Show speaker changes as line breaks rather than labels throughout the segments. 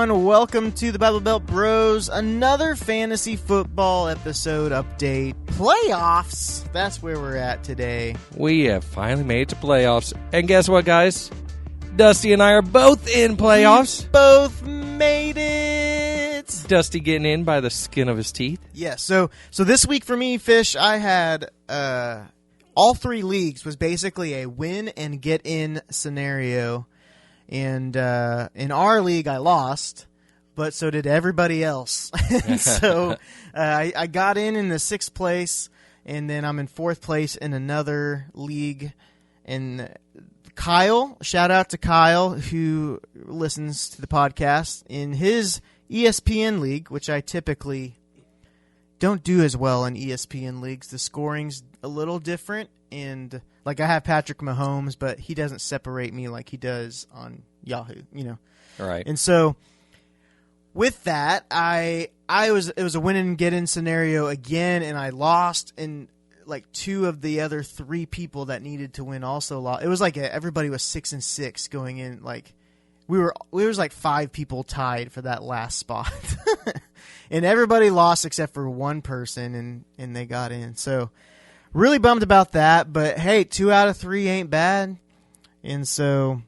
everyone. Welcome to the Bible Belt Bros. Another fantasy football episode update. Playoffs. That's where we're at today.
We have finally made it to playoffs. And guess what, guys? Dusty and I are both in playoffs.
We both made it.
Dusty getting in by the skin of his teeth.
Yeah, so this week for me, Fish, I had all three leagues was basically a win and get in scenario. And in our league, I lost, but so did everybody else. And so I got in the 6th place, and then I'm in 4th place in another league. And Kyle, shout out to Kyle, who listens to the podcast, in his ESPN league, which I typically don't do as well in ESPN leagues. The scoring's a little different, and like I have Patrick Mahomes, but he doesn't separate me like he does on Yahoo, you know.
All right.
And so with that, it was a win and get in scenario again, and I lost, and like 2 of the other 3 people that needed to win also lost. It was like everybody was 6-6 going in. Like we was like 5 people tied for that last spot. And everybody lost except for one person, and they got in. So really bummed about that, but hey, 2 out of 3 ain't bad. And so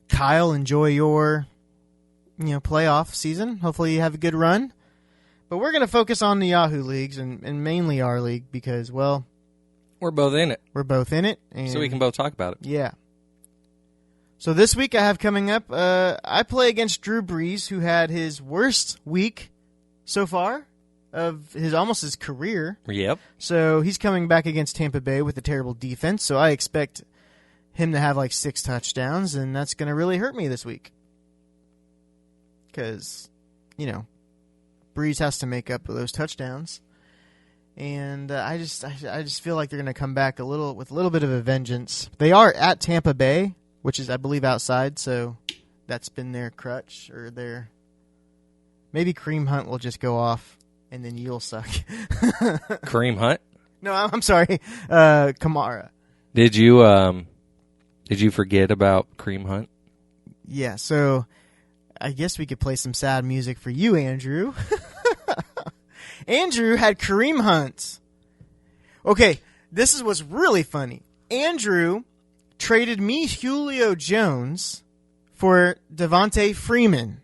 Kyle, enjoy your playoff season. Hopefully you have a good run. But we're going to focus on the Yahoo leagues and mainly our league because, well,
we're both in it.
We're both in it. And
so we can both talk about it.
Yeah. So this week I have coming up, I play against Drew Brees, who had his worst week so far of almost his career.
Yep.
So he's coming back against Tampa Bay with a terrible defense. So I expect him to have like 6 touchdowns, and that's going to really hurt me this week. Because, Brees has to make up for those touchdowns. And I just feel like they're going to come back with a little bit of a vengeance. They are at Tampa Bay, which is, I believe, outside. So that's been their crutch or their. Maybe Kareem Hunt will just go off, and then you'll suck.
Kareem Hunt?
No, I'm sorry. Kamara.
Did you forget about Kareem Hunt?
Yeah, so I guess we could play some sad music for you, Andrew. Andrew had Kareem Hunt. Okay, this is what's really funny. Andrew traded me Julio Jones for Devontae Freeman,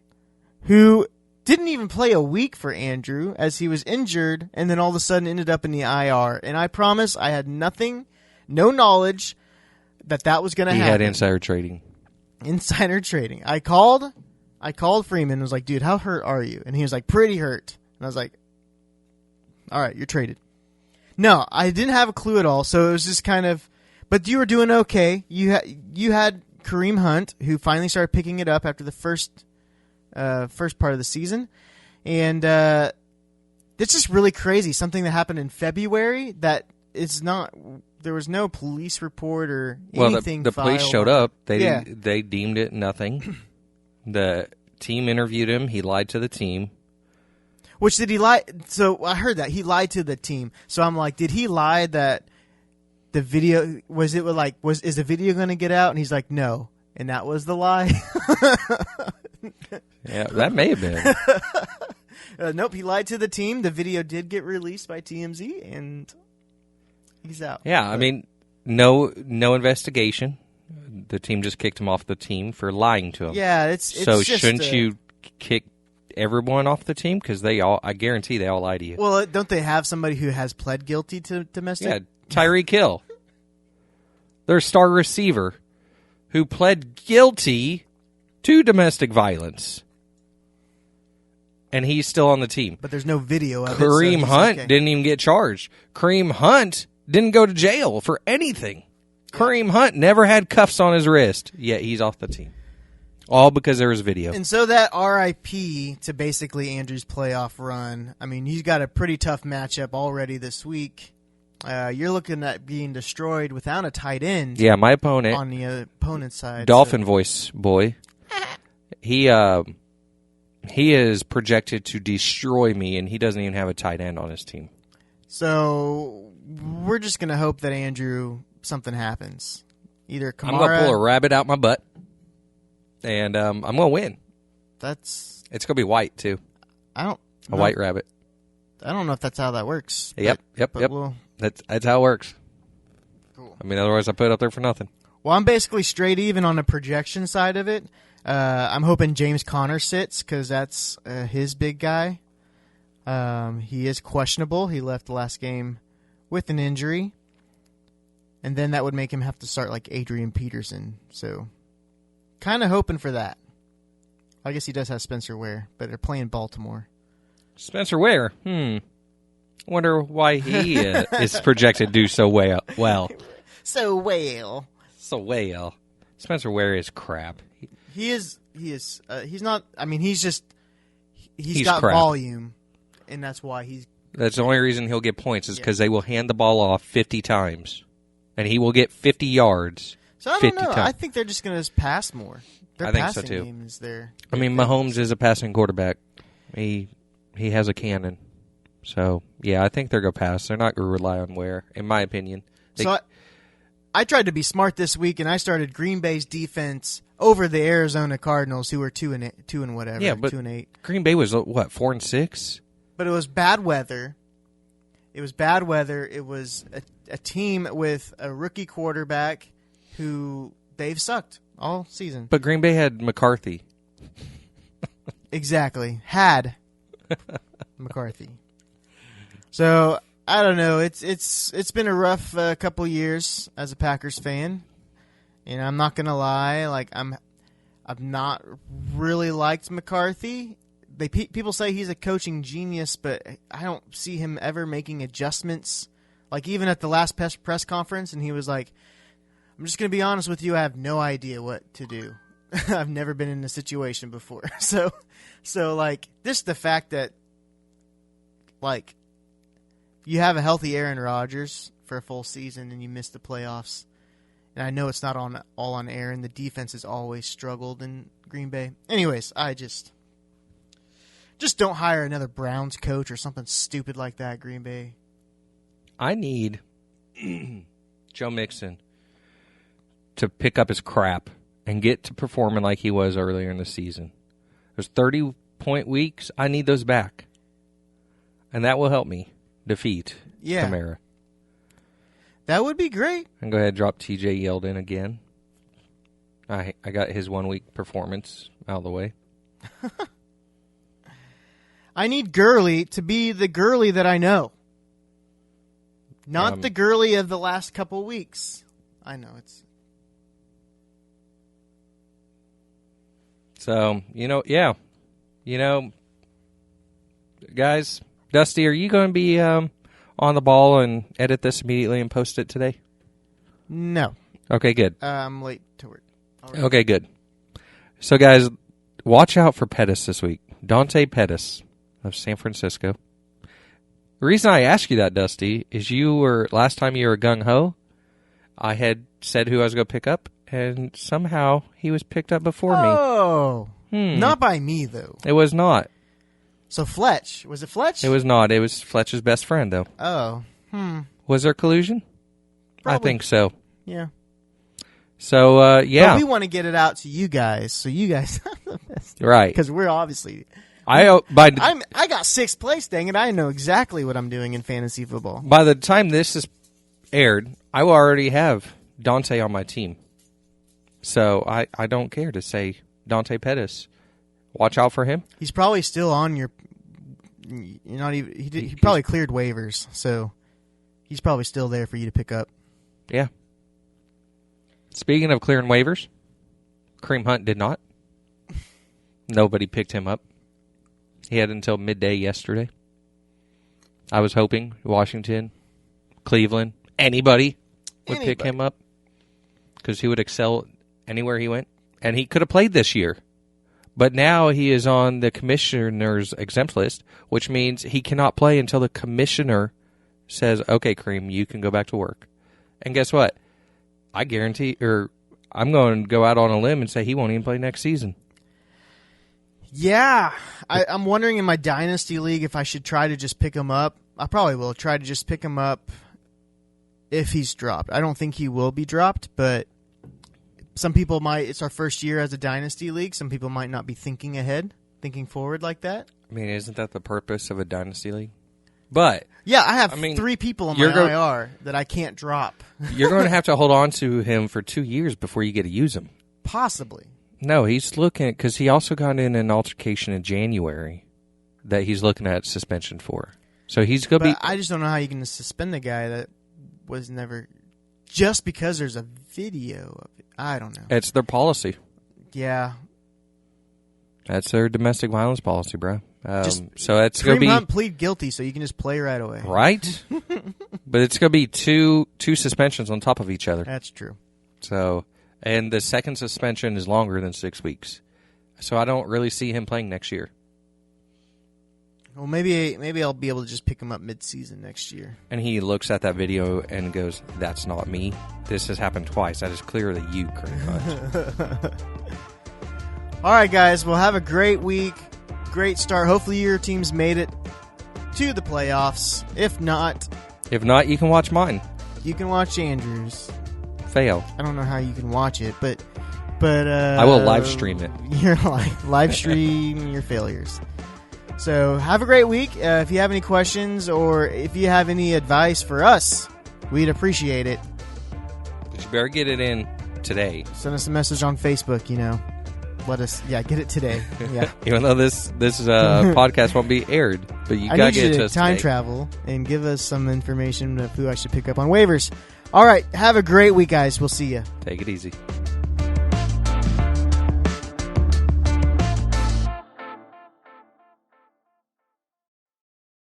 who didn't even play a week for Andrew as he was injured and then all of a sudden ended up in the IR. And I promise I had no knowledge that was going to happen.
He had insider trading.
Insider trading. I called Freeman and was like, dude, how hurt are you? And he was like, pretty hurt. And I was like, all right, you're traded. No, I didn't have a clue at all. So it was just kind of, but you were doing okay. You had Kareem Hunt, who finally started picking it up after the first part of the season. And it's just really crazy. Something that happened in February that is not. There was no police report or anything.
Well, the police showed up.
Yeah.
They deemed it nothing. The team interviewed him. He lied to the team.
Which did he lie? So I heard that he lied to the team. So I'm like, did he lie that the video is the video going to get out? And he's like, no, and that was the lie.
Yeah, that may have been.
Nope, he lied to the team. The video did get released by TMZ, and he's out.
Yeah, I mean, no investigation. The team just kicked him off the team for lying to him.
Yeah, it's
so
just
shouldn't you kick everyone off the team? Because I guarantee they all lie to you.
Well, don't they have somebody who has pled guilty to domestic?
Yeah, Tyreek Hill, their star receiver, who pled guilty to domestic violence. And he's still on the team.
But there's no video of
Kareem Hunt didn't even get charged. Kareem Hunt didn't go to jail for anything. Yeah. Kareem Hunt never had cuffs on his wrist, yet he's off the team. All because there was video.
And so that RIP to basically Andrew's playoff run, I mean, he's got a pretty tough matchup already this week. You're looking at being destroyed without a tight end.
Yeah, my opponent.
On the opponent's side.
Dolphin voice boy. He is projected to destroy me, and he doesn't even have a tight end on his team.
So we're just going to hope that Andrew, something happens. Either Kamara.
I'm going to pull a rabbit out my butt, and I'm going to win.
That's
It's going to be white, too.
I don't.
A white rabbit.
I don't know if that's how that works.
Yep.
We'll,
That's how it works.
Cool.
I mean, otherwise I put it up there for nothing.
Well, I'm basically straight even on the projection side of it. I'm hoping James Conner sits because that's his big guy. He is questionable. He left the last game with an injury. And then that would make him have to start like Adrian Peterson. So kind of hoping for that. I guess he does have Spencer Ware, but they're playing Baltimore.
Spencer Ware? Wonder why he is projected to do so well.
So well.
So well. Spencer Ware is crap.
He is. He's not. I mean, he's got
crap.
volume, and that's why he's.
That's the only reason he'll get points is because they will hand the ball off 50 times, and he will get 50 yards.
So I don't know. I think they're just going to pass more. Their
I think so
passing
too.
game is there.
I mean, Mahomes is a passing quarterback. He has a cannon. So, yeah, I think they're going to pass. They're not going to rely on Ware, in my opinion.
I tried to be smart this week, and I started Green Bay's defense over the Arizona Cardinals, who were 2 and whatever.
Yeah, but
2-8.
Green Bay was, 4-6?
But it was bad weather. It was a team with a rookie quarterback who they've sucked all season.
But Green Bay had McCarthy.
Exactly. Had McCarthy. So I don't know. It's been a rough couple years as a Packers fan, and I'm not gonna lie. Like I've not really liked McCarthy. People say he's a coaching genius, but I don't see him ever making adjustments. Like even at the last press conference, and he was like, "I'm just gonna be honest with you. I have no idea what to do. I've never been in a situation before." So like just the fact that like. You have a healthy Aaron Rodgers for a full season, and you miss the playoffs. And I know it's not all on Aaron. The defense has always struggled in Green Bay. Anyways, I just don't hire another Browns coach or something stupid like that, Green Bay.
I need Joe Mixon to pick up his crap and get to performing like he was earlier in the season. Those 30-point weeks, I need those back. And that will help me defeat Kamara.
That would be great.
And go ahead and drop TJ Yeldon again. I got his 1 week performance out of the way.
I need Gurley to be the Gurley that I know. Not the Gurley of the last couple weeks. I know it's.
So, guys, Dusty, are you going to be on the ball and edit this immediately and post it today?
No.
Okay, good.
I'm late to work.
Okay, good. So, guys, watch out for Pettis this week. Dante Pettis of San Francisco. The reason I asked you that, Dusty, is last time you were gung-ho, I had said who I was going to pick up, and somehow he was picked up before me.
Oh. Not by me, though.
It was not.
So Fletch. Was it Fletch?
It was not. It was Fletch's best friend, though.
Oh.
Was there collusion?
Probably.
I think so.
Yeah.
So, yeah.
But we want to get it out to you guys, so you guys have the best.
Right.
Because we're obviously...
I
got 6th place, dang it. I know exactly what I'm doing in fantasy football.
By the time this is aired, I will already have Dante on my team. So I don't care to say Dante Pettis. Watch out for him.
He's probably still on your... You're not even. He probably cleared waivers, so he's probably still there for you to pick up.
Yeah. Speaking of clearing waivers, Kareem Hunt did not. Nobody picked him up. He had until midday yesterday. I was hoping Washington, Cleveland, anybody would pick him up because he would excel anywhere he went. And he could have played this year. But now he is on the commissioner's exempt list, which means he cannot play until the commissioner says, okay, Kareem, you can go back to work. And guess what? I guarantee, I'm going to go out on a limb and say he won't even play next season.
Yeah. I'm wondering in my Dynasty League if I should try to just pick him up. I probably will try to just pick him up if he's dropped. I don't think he will be dropped, but some people might. It's our first year as a Dynasty League. Some people might not be thinking thinking forward like that.
I mean, isn't that the purpose of a dynasty league? But
Yeah, I have
I mean,
3 people on
you're
my IR that I can't drop.
you're going to have to hold on to him for 2 years before you get to use him.
Possibly.
No, he's looking because he also got in an altercation in January that he's looking at suspension for. So he's going to
But
be.
I just don't know how you can suspend a guy that was never just because there's a video of it. I don't know.
It's their policy.
Yeah.
That's their domestic violence policy, bro. So it's
Kareem
going to be
Hunt plead guilty, so you can just play right away.
right, but it's going to be two suspensions on top of each other.
That's true.
So, and the second suspension is longer than 6 weeks. So I don't really see him playing next year.
Well, maybe I'll be able to just pick him up mid-season next year.
And he looks at that video and goes, "That's not me. This has happened twice. That is clearly you, Kareem Hunt."
All right, guys. Well, have a great week. Great start. Hopefully your team's made it to the playoffs. If not,
If not, you can watch mine.
you can watch Andrews.
Fail.
I don't know how you can watch it, but
I will live stream it.
You're live stream your failures. So have a great week. If you have any questions or if you have any advice for us, we'd appreciate it.
But you better get it in today.
Send us a message on Facebook. Let us, get it today. Yeah.
Even though this podcast won't be aired, but you
I
gotta
need
get
you
it to
to
us
time
today.
travel and give us some information of who I should pick up on waivers. All right. Have a great week, guys. We'll see you.
Take it easy.